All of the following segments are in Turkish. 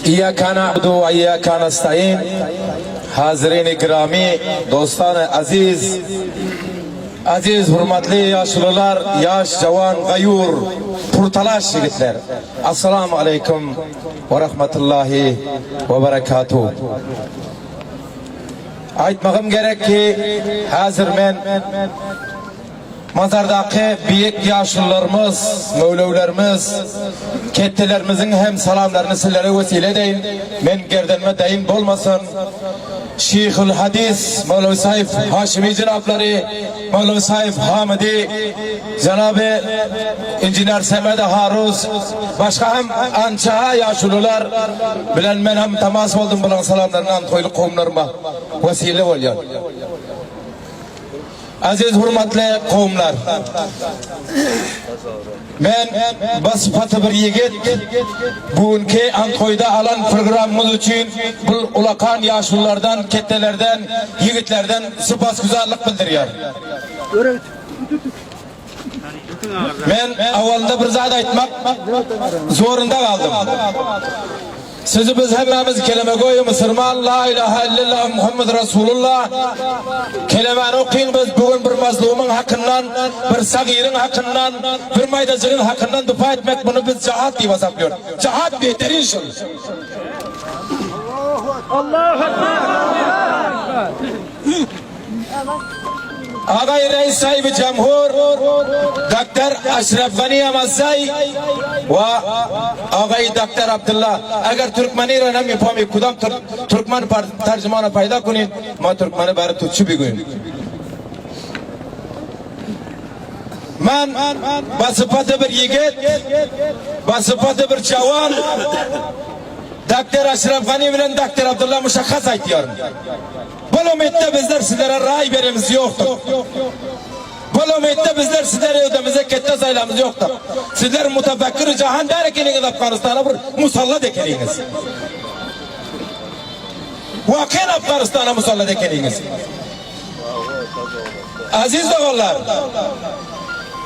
İyyâke na'budu ve iyyâke nestaîn. Hazirîn-i girâmî, dostan-ı aziz hürmetli yaşlılar, yaş, cavan, gayur, purtalaş yigitler. Assalamu aleyküm ve rahmetullahi ve berekatuhu. Aytmağım gerek ki hazır men mazardaki büyük yaşlılarımız, mevlevlerimiz, kettelerimizin hem salamlarını sizlere vesile edeyim. Men gerdenme deyim olmasın. Şeyhül Hadis, Mevlevi Saif Haşimi Cenabları, Mevlevi Saif Hamidi, Cenab-ı İnjiner Semed Haruz, başka hem ança yaşlılar bilen men hem temas oldum bulan salamlarını antoylu kavimlerime vesile oluyor. Aziz hürmetli kavimler, ben basıfatı bir yigit bugünkü Antoy'da alan programımız için bu ulakan yaşlılardan, kettelerden, yigitlerden sıpasguzarlık bildiriyor. Ben avvalında bir zat aytmak zorunda kaldım. Sizi biz hepimiz kelime koyu Müslüman, la ilahe illallah Muhammed Resulullah kelimeni okuyun. Biz bugün bir mazlumun hakkından, bir sagirin hakkından, bir maydacının hakkından dupa etmek, bunu biz cihat diye hesaplıyoruz. Cihat behteri inşallah. Allahu Ekber. Ağay Reis sahibi Cumhur Dr. Ashraf Ghani Amazzai ve Ağay Dr. Abdullah agar Türkmeni ranam yapamı kudam Türkmen tercümanı payda kunin ma Türkmeni bari Türkçe biguyin. Man basıfatı bir yigit, basıfatı bir cavan Dr. Ashraf Ghani bilen Dr. Abdullah muşakkas aytıyorum. Bu ümitte bizler sizlere ray verimiz yoktur. Bu ümitte bizler sizlere ödemize kette sayılamız yoktur. Sizler mutafekkir cahan derekeliniz Afganistan'a bir musallat ekeliniz. Vakın Afganistan'a musallat ekeliniz. Aziz oğullar,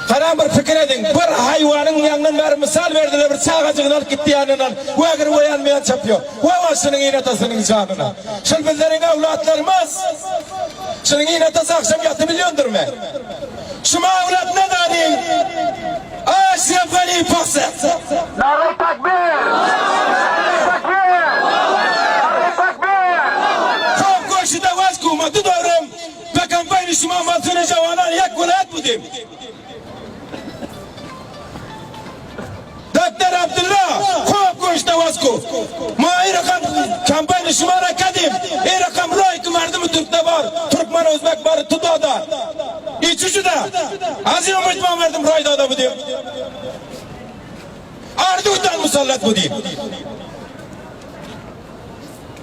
karan bir fikir edin, bir hayvanın yanından bir misal verdiler, bir çağacığını alıp gitti yanından, ve agar o yanmayan çapıyor, ve başının iğnetasının canına. Şimdi bizlerin evlatlarımız, şunun iğnetası akşam yatı milyondur mu? Şu evlat ne dedi? Aşraf Ghani Faksı! Nare takbir! Takbir! Nare takbir! Kov koşuda vaz kumatı doğrum, ve kampanyası şuma malsını cavanan yak velayet budim. Dr. Abdullah, خوب گوشت واسکو. ما این رقم کمپین شما را کردیم. این رقم رای که مردم ترک بار، ترکمن ازبک بار تو دادا. این چی شده؟ از این امید ما مردم رای داده بودیم. اردویتان مسلط بودیم.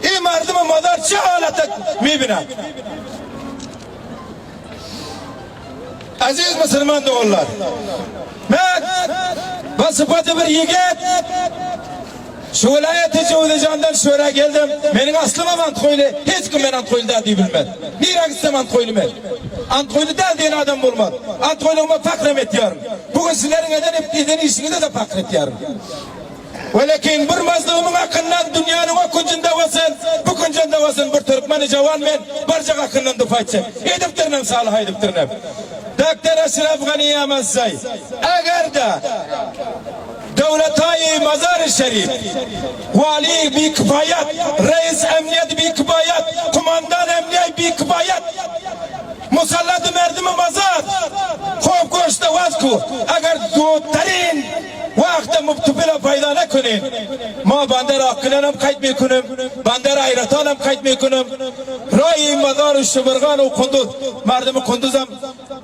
این مردم مادر چه حالت میبینند؟ Aziz Müslüman doğullar, ben basıfatı bir yigit şu vilayeti Cevdecan'dan şöyle geldim. Benim aslım Antkoylu, hiç kim ben Antkoylu'da diye bilmez. Nire gitsem Antkoylu ben. Antkoylu'da diyen adam olmaz. Antkoylu'ma fakrem ediyorum. Bugün sizlerin eden işinize de fakretiyorum. Velakin bir mazlumun hakkından dünyanın o kuncunda vasın, bu kuncunda vasın bir Türkmeni cavan men, barca hakkından dufa edecek. Ediptirnem salih ediptirnem. Dr. Ashraf Ghani Amazzai, eğer de devlet-i Mazar-ı Şerif, vali bir kifayet, reis emniyet bir kifayet, kumandan emniyet bir kifayet, musallat-ı merdim-i mazar, خوب گوشت واسکو اگر زودترین وقت مبتبلا پیدا نکنین ما بنده را عقلانم قید میکنم بنده را حیرتانم قید میکنم رای مزار و شبرغان و کندوز مردم کندوزم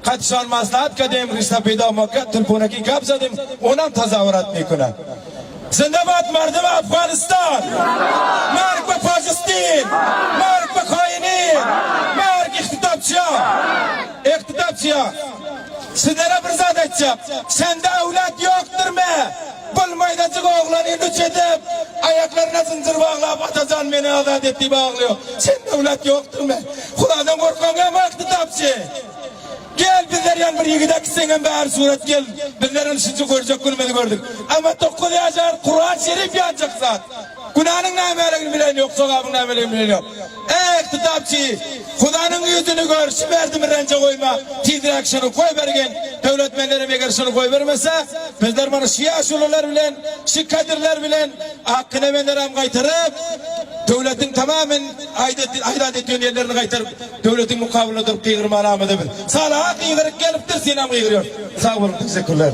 قدشان مصلحت کردیم رشته پیدا مکت تلفونکی گپ زدیم اونم تظاهرات میکنم زنده باد مردم افغانستان مرگ به فاشستین مرگ به خائنین مرگ اختطافçıya sizlere bir zat edeceğim. Sende evlat yoktur mu? Bulmaydacık oğlanı lüç edip ayaklarına zincir bağlayıp atacan beni azat etti bağlıyor. Sende evlat yoktur mu? Kudadan korkan ama iktidapçı. Gel bizler yan bir yigidek sen bari suret gel. Bizlerin işinci görecek günümüzü gördük. Ama 9 yaşar Kur'an-ı Şerif yanacak zat. Günahının namelerini bilen yok, sokabın namelerini bilen yok. Kitapçı, Kudanın yüzünü gör, şimerdi mi rence koyma, tidirek şunu koy bergen, devletmenlere beger şunu koy vermese, bizler bana şia şulular bilen, şikadirler bilen, hakkını emenlerim kaytarıp, devletin tamamen aydat ediyon yerlerini kaytarıp, devletin mukavvılıdır, kıyırma alamet edir. Salaha kıyırıp geliptir, sinem kıyırıyor. Sağ olun, teşekkürler.